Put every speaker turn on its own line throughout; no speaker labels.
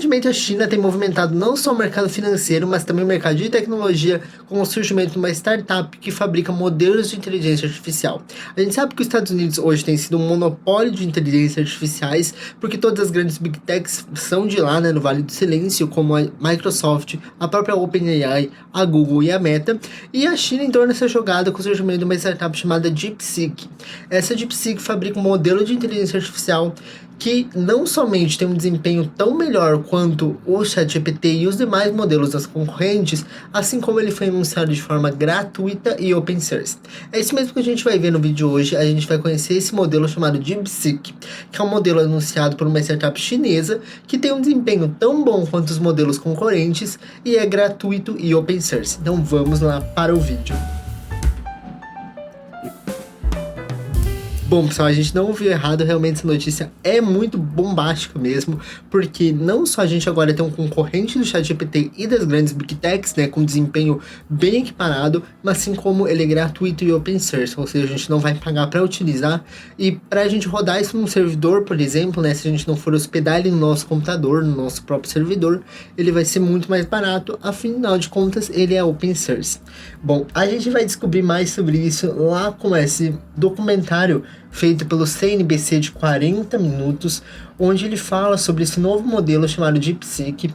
Recentemente, a China tem movimentado não só o mercado financeiro, mas também o mercado de tecnologia, com o surgimento de uma startup que fabrica modelos de inteligência artificial. A gente sabe que os Estados Unidos hoje tem sido um monopólio de inteligências artificiais, porque todas as grandes Big Techs são de lá, né, no Vale do Silêncio, como a Microsoft, a própria OpenAI, a Google e a Meta. E a China entrou nessa jogada com o surgimento de uma startup chamada DeepSeek. Essa DeepSeek fabrica um modelo de inteligência artificial que não somente tem um desempenho tão melhor quanto o ChatGPT e os demais modelos das concorrentes, assim como ele foi anunciado de forma gratuita e open source. É isso mesmo que a gente vai ver no vídeo de hoje. A gente vai conhecer esse modelo chamado DeepSeek, que é um modelo anunciado por uma startup chinesa que tem um desempenho tão bom quanto os modelos concorrentes e é gratuito e open source. Então vamos lá para o vídeo. Bom, pessoal, a gente não ouviu errado, realmente essa notícia é muito bombástica mesmo, porque não só a gente agora tem um concorrente do ChatGPT e das grandes Big Techs, né, com desempenho bem equiparado, mas assim como ele é gratuito e open source, ou seja, a gente não vai pagar para utilizar, e para a gente rodar isso num servidor, por exemplo, né, se a gente não for hospedar ele no nosso computador, no nosso próprio servidor, ele vai ser muito mais barato, afinal de contas, ele é open source. Bom, a gente vai descobrir mais sobre isso lá com esse documentário feito pelo CNBC de 40 minutos, onde ele fala sobre esse novo modelo chamado DeepSeek,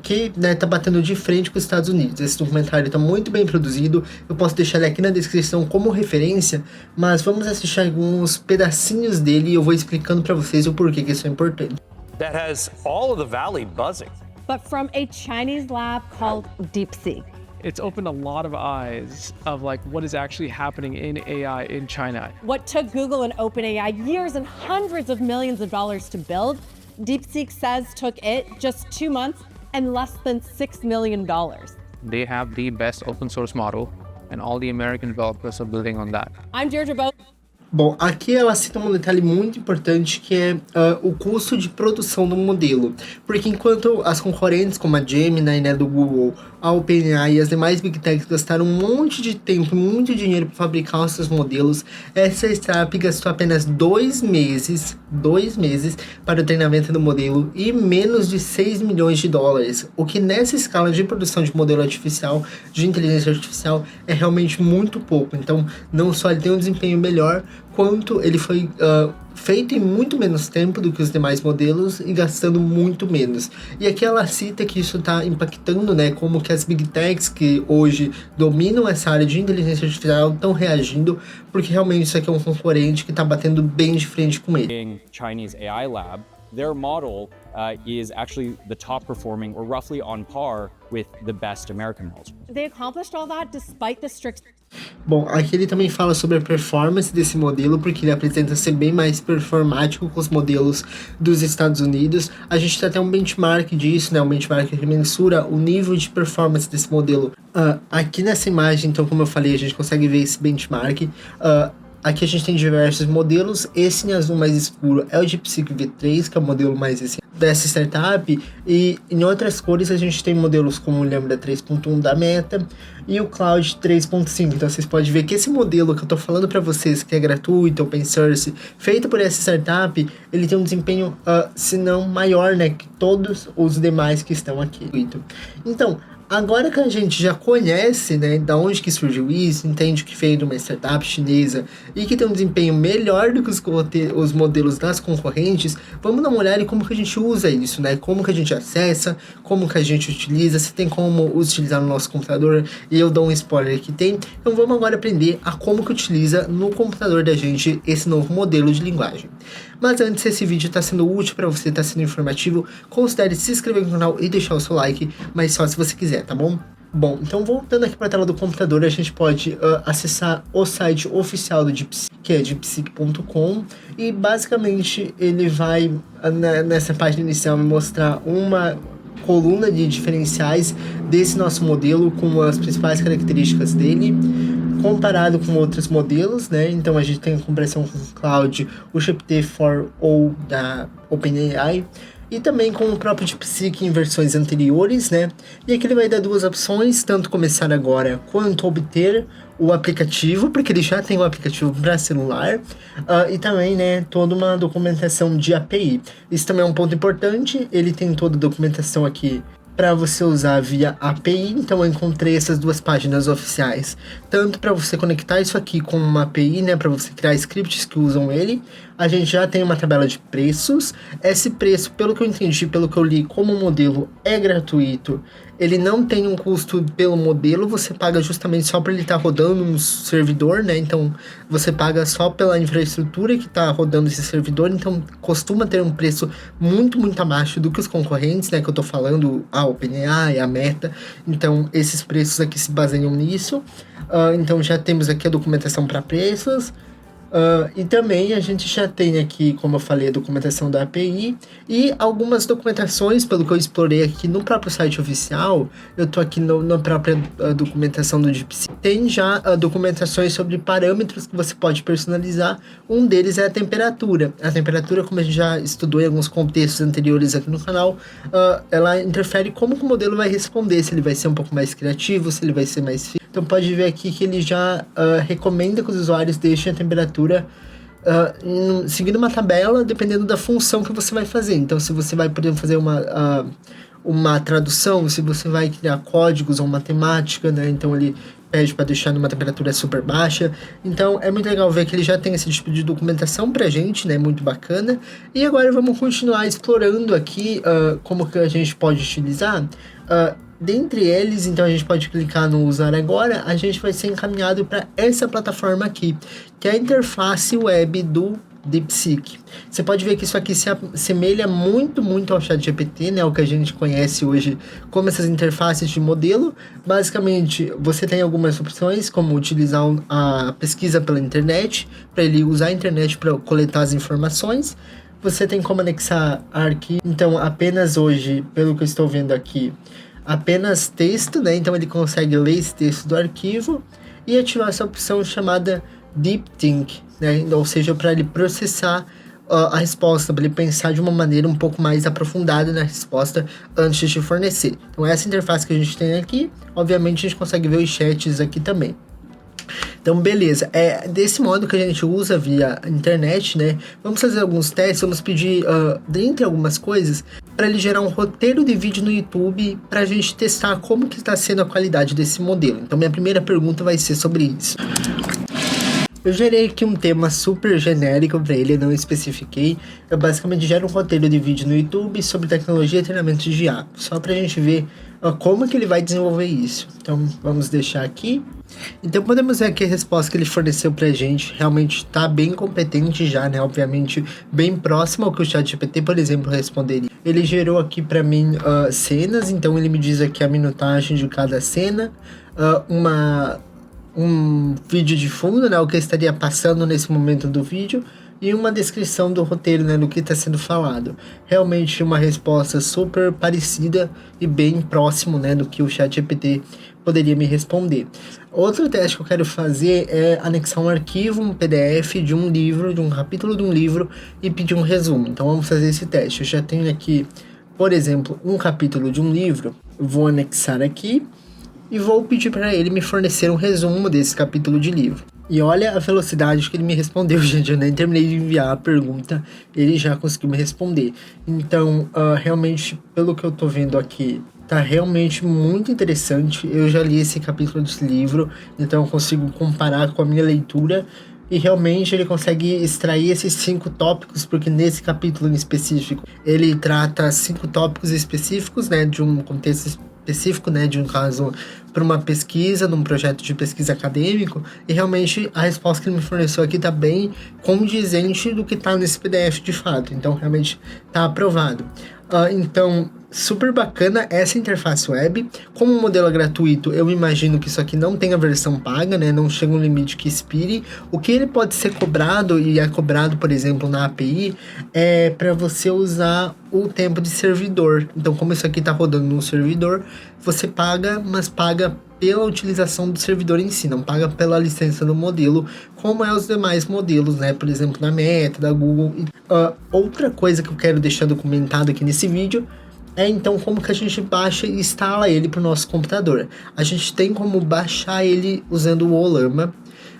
que tá batendo de frente com os Estados Unidos. Esse documentário está muito bem produzido, eu posso deixar ele aqui na descrição como referência, mas vamos assistir alguns pedacinhos dele e eu vou explicando para vocês o porquê que isso é importante.
That has all of the valley buzzing.
But from a Chinese lab called DeepSeek.
It's opened a lot of eyes of like what is actually happening in AI in China.
What took Google and OpenAI years and hundreds of millions of dollars to build, DeepSeek says took it just 2 months and less than $6 million.
They have the best open source model and all the American developers are building on that.
I'm Deirdre Bowe.
Bom, aqui ela cita um detalhe muito importante que é o custo de produção do modelo, porque enquanto as concorrentes como a Gemini, né, do Google, a OpenAI e as demais Big Techs gastaram um monte de tempo e muito dinheiro para fabricar os seus modelos, essa startup gastou apenas 2 meses para o treinamento do modelo e menos de $6 milhões, o que nessa escala de produção de modelo artificial, de inteligência artificial, é realmente muito pouco. Então, não só ele tem um desempenho melhor, quanto ele foi feito em muito menos tempo do que os demais modelos e gastando muito menos. E aqui ela cita que isso está impactando, né, como que as Big Techs que hoje dominam essa área de inteligência artificial estão reagindo, porque realmente isso aqui é um concorrente que está batendo bem de frente com ele.
In Chinese AI lab, their model is actually the top performing or roughly on par with the best American models.
They accomplished all that despite the strict.
Bom, aqui ele também fala sobre a performance desse modelo, porque ele apresenta ser bem mais performático com os modelos dos Estados Unidos. A gente tem até um benchmark disso, né? Um benchmark que mensura o nível de performance desse modelo. Aqui nessa imagem, então, como eu falei, a gente consegue ver esse benchmark. Aqui a gente tem diversos modelos. Esse em azul mais escuro é o DeepSeek V3, que é o modelo mais recente dessa startup. E em outras cores a gente tem modelos como o Lambda 3.1 da Meta e o Cloud 3.5. Então vocês podem ver que esse modelo que eu tô falando para vocês, que é gratuito, open source, feito por essa startup, ele tem um desempenho, se não maior, né, que todos os demais que estão aqui. Então, agora que a gente já conhece, né, da onde que surgiu isso, entende que veio de uma startup chinesa e que tem um desempenho melhor do que os modelos das concorrentes, vamos dar uma olhada em como que a gente usa isso, né, como que a gente acessa, como que a gente utiliza, se tem como utilizar no nosso computador, e eu dou um spoiler que tem. Então vamos agora aprender a como que utiliza no computador da gente esse novo modelo de linguagem. Mas antes, se esse vídeo está sendo útil para você, está sendo informativo, considere se inscrever no canal e deixar o seu like, mas só se você quiser, tá bom? Bom, então voltando aqui para a tela do computador, a gente pode acessar o site oficial do DeepSeek, que é deepseek.com, e basicamente ele vai, nessa página inicial, me mostrar uma coluna de diferenciais desse nosso modelo, com as principais características dele, comparado com outros modelos, né? Então a gente tem a comparação com o Cloud, o GPT-4 ou da OpenAI, e também com o próprio DeepSeek em versões anteriores, né? E aqui ele vai dar duas opções, tanto começar agora quanto obter o aplicativo, porque ele já tem o aplicativo para celular, e também, né, toda uma documentação de API. Isso também é um ponto importante, ele tem toda a documentação aqui para você usar via API, então eu encontrei essas duas páginas oficiais, tanto para você conectar isso aqui com uma API, né, para você criar scripts que usam ele. A gente já tem uma tabela de preços. Esse preço, pelo que eu entendi, pelo que eu li, como modelo é gratuito, ele não tem um custo pelo modelo, você paga justamente só para ele estar rodando no servidor, né? Então você paga só pela infraestrutura que está rodando esse servidor, então costuma ter um preço muito, muito abaixo do que os concorrentes, né? Que eu tô falando, a OpenAI, a Meta. Então esses preços aqui se baseiam nisso. Então já temos aqui a documentação para preços. E também a gente já tem aqui, como eu falei, a documentação da API e algumas documentações, pelo que eu explorei aqui no próprio site oficial. Eu tô aqui na própria documentação do DeepSeek. Tem já documentações sobre parâmetros que você pode personalizar. Um deles é a temperatura. A temperatura, como a gente já estudou em alguns contextos anteriores aqui no canal, ela interfere como que o modelo vai responder, se ele vai ser um pouco mais criativo, se ele vai ser mais frio. Então pode ver aqui que ele já recomenda que os usuários deixem a temperatura seguindo uma tabela, dependendo da função que você vai fazer. Então, se você vai, por exemplo, fazer uma tradução, se você vai criar códigos ou matemática, né? Então, ele pede para deixar numa temperatura super baixa. Então, é muito legal ver que ele já tem esse tipo de documentação pra gente, né? Muito bacana. E agora vamos continuar explorando aqui como que a gente pode utilizar. Dentre eles, então a gente pode clicar no usar agora, a gente vai ser encaminhado para essa plataforma aqui, que é a interface web do DeepSeek. Você pode ver que isso aqui se assemelha muito, muito ao ChatGPT, né? O que a gente conhece hoje como essas interfaces de modelo. Basicamente, você tem algumas opções, como utilizar a pesquisa pela internet, para ele usar a internet para coletar as informações. Você tem como anexar arquivo. Então, apenas hoje, pelo que eu estou vendo aqui, apenas texto, né? Então ele consegue ler esse texto do arquivo e ativar essa opção chamada Deep Think, né? Ou seja, para ele processar a resposta, para ele pensar de uma maneira um pouco mais aprofundada na resposta antes de fornecer. Então essa interface que a gente tem aqui, obviamente a gente consegue ver os chats aqui também. Então, beleza, é desse modo que a gente usa via internet, né? Vamos fazer alguns testes, vamos pedir, dentre algumas coisas, para ele gerar um roteiro de vídeo no YouTube para a gente testar como que está sendo a qualidade desse modelo. Então, minha primeira pergunta vai ser sobre isso. Eu gerei aqui um tema super genérico para ele, não especifiquei. Eu basicamente gero um roteiro de vídeo no YouTube sobre tecnologia e treinamento de IA, só para a gente ver como que ele vai desenvolver isso. Então, vamos deixar aqui. Então, podemos ver aqui a resposta que ele forneceu pra gente. Realmente está bem competente já, né? Obviamente, bem próximo ao que o ChatGPT, por exemplo, responderia. Ele gerou aqui pra mim cenas, então ele me diz aqui a minutagem de cada cena, um vídeo de fundo, né? O que estaria passando nesse momento do vídeo, e uma descrição do roteiro, né, do que está sendo falado. Realmente uma resposta super parecida e bem próximo, né, do que o ChatGPT poderia me responder. Outro teste que eu quero fazer é anexar um arquivo, um PDF de um livro, de um capítulo de um livro, e pedir um resumo. Então vamos fazer esse teste. Eu já tenho aqui, por exemplo, um capítulo de um livro. Eu vou anexar aqui e vou pedir para ele me fornecer um resumo desse capítulo de livro. E olha a velocidade que ele me respondeu, gente. Eu nem terminei de enviar a pergunta, ele já conseguiu me responder. Então, realmente, pelo que eu tô vendo aqui, tá realmente muito interessante. Eu já li esse capítulo desse livro, então eu consigo comparar com a minha leitura. E realmente ele consegue extrair esses 5 tópicos, porque nesse capítulo em específico, ele trata 5 tópicos específicos, né, de um contexto específico, né, de um caso para uma pesquisa, num projeto de pesquisa acadêmico, e realmente a resposta que ele me forneceu aqui está bem condizente do que está nesse PDF de fato, então realmente está aprovado. Então, Super bacana essa interface web. Como o modelo é gratuito, eu imagino que isso aqui não tenha versão paga, né? Não chega um limite que expire. O que ele pode ser cobrado, e é cobrado, por exemplo, na API, é para você usar o tempo de servidor. Então, como isso aqui está rodando no servidor, você paga, mas paga pela utilização do servidor em si, não paga pela licença do modelo, como é os demais modelos, né? Por exemplo, da Meta, da Google. Outra coisa que eu quero deixar documentado aqui nesse vídeo é então como que a gente baixa e instala ele para o nosso computador. A gente tem como baixar ele usando o Ollama.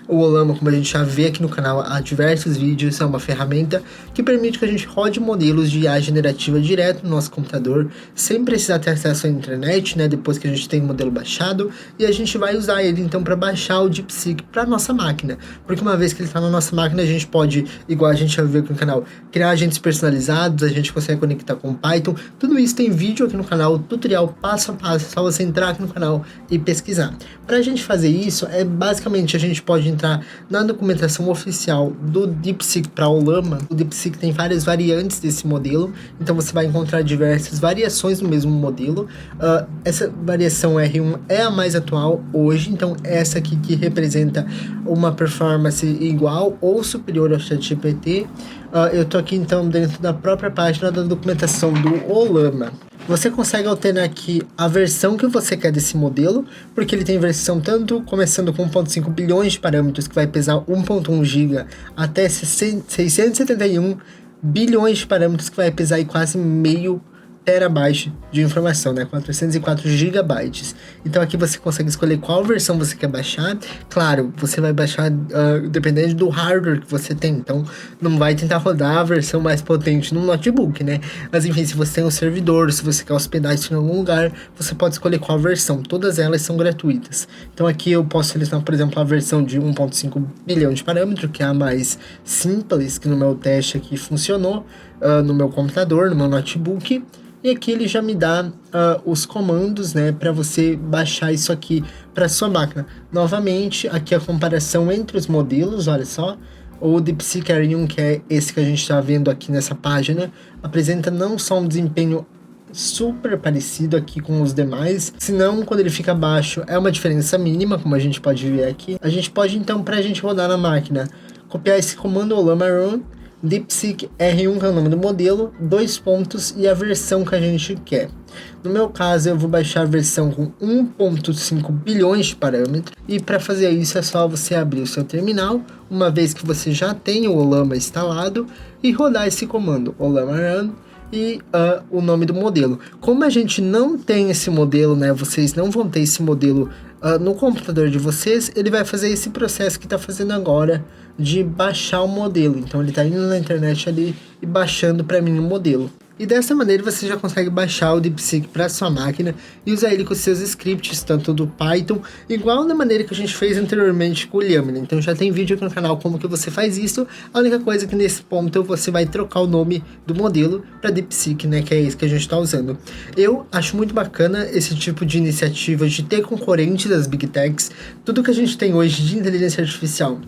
O Ollama, como a gente já vê aqui no canal há diversos vídeos, é uma ferramenta que permite que a gente rode modelos de IA generativa direto no nosso computador, sem precisar ter acesso à internet, né, depois que a gente tem o modelo baixado, e a gente vai usar ele então para baixar o DeepSeek para nossa máquina, porque uma vez que ele está na nossa máquina, a gente pode, igual a gente já viu aqui no canal, criar agentes personalizados, a gente consegue conectar com Python, tudo isso tem vídeo aqui no canal, tutorial passo a passo, é só você entrar aqui no canal e pesquisar. Para a gente fazer isso, basicamente a gente pode entrar na documentação oficial do DeepSeek para Ollama. O DeepSeek tem várias variantes desse modelo, então você vai encontrar diversas variações do mesmo modelo. Essa variação R1 é a mais atual hoje, então essa aqui que representa uma performance igual ou superior ao ChatGPT. Eu tô aqui então dentro da própria página da documentação do Ollama. Você consegue alternar aqui a versão que você quer desse modelo, porque ele tem versão tanto começando com 1.5 bilhões de parâmetros, que vai pesar 1.1 GB, até 671 bilhões de parâmetros, que vai pesar aí quase meio terabyte de informação, né? 404 gigabytes. Então aqui você consegue escolher qual versão você quer baixar. Claro, você vai baixar dependendo do hardware que você tem. Então não vai tentar rodar a versão mais potente no notebook, né? Mas enfim, se você tem um servidor, se você quer hospedar isso em algum lugar, você pode escolher qual versão. Todas elas são gratuitas. Então aqui eu posso selecionar, por exemplo, a versão de 1.5 bilhão de parâmetros, que é a mais simples, que no meu teste aqui funcionou, no meu computador, no meu notebook. E aqui ele já me dá os comandos, né, para você baixar isso aqui para sua máquina. Novamente, aqui a comparação entre os modelos, olha só. O DeepSeek R1, que é esse que a gente está vendo aqui nessa página, apresenta não só um desempenho super parecido aqui com os demais, senão quando ele fica baixo é uma diferença mínima, como a gente pode ver aqui. A gente pode então, para a gente rodar na máquina, copiar esse comando Ollama Run, DeepSeek R1, que é o nome do modelo, 2 pontos e a versão que a gente quer. No meu caso, eu vou baixar a versão com 1.5 bilhões de parâmetros, e para fazer isso é só você abrir o seu terminal, uma vez que você já tem o Ollama instalado, e rodar esse comando Ollama Run e o nome do modelo. Como a gente não tem esse modelo, né, vocês não vão ter esse modelo no computador de vocês, ele vai fazer esse processo que está fazendo agora de baixar o modelo. Então ele está indo na internet ali e baixando para mim o modelo. E dessa maneira você já consegue baixar o DeepSeek para sua máquina e usar ele com seus scripts, tanto do Python, igual da maneira que a gente fez anteriormente com o Llama. Então já tem vídeo aqui no canal como que você faz isso. A única coisa é que nesse ponto você vai trocar o nome do modelo para DeepSeek, né, que é esse que a gente está usando. Eu acho muito bacana esse tipo de iniciativa de ter concorrente das Big Techs. Tudo que a gente tem hoje de inteligência artificial,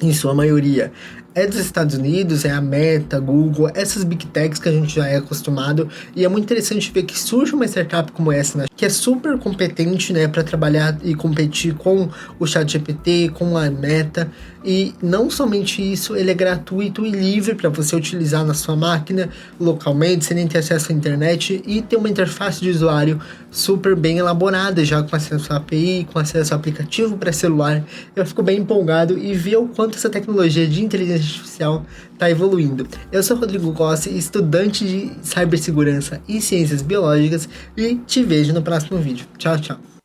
em sua maioria, é dos Estados Unidos, é a Meta, Google, essas Big Techs que a gente já é acostumado, e é muito interessante ver que surge uma startup como essa, né, que é super competente, né, para trabalhar e competir com o ChatGPT, com a Meta, e não somente isso, ele é gratuito e livre para você utilizar na sua máquina, localmente, sem nem ter acesso à internet, e ter uma interface de usuário super bem elaborada, já com acesso à API, com acesso ao aplicativo para celular. Eu fico bem empolgado e ver o quanto essa tecnologia de inteligência artificial está evoluindo. Eu sou Rodrigo Costa, estudante de cibersegurança e ciências biológicas, e te vejo no próximo vídeo. Tchau, tchau.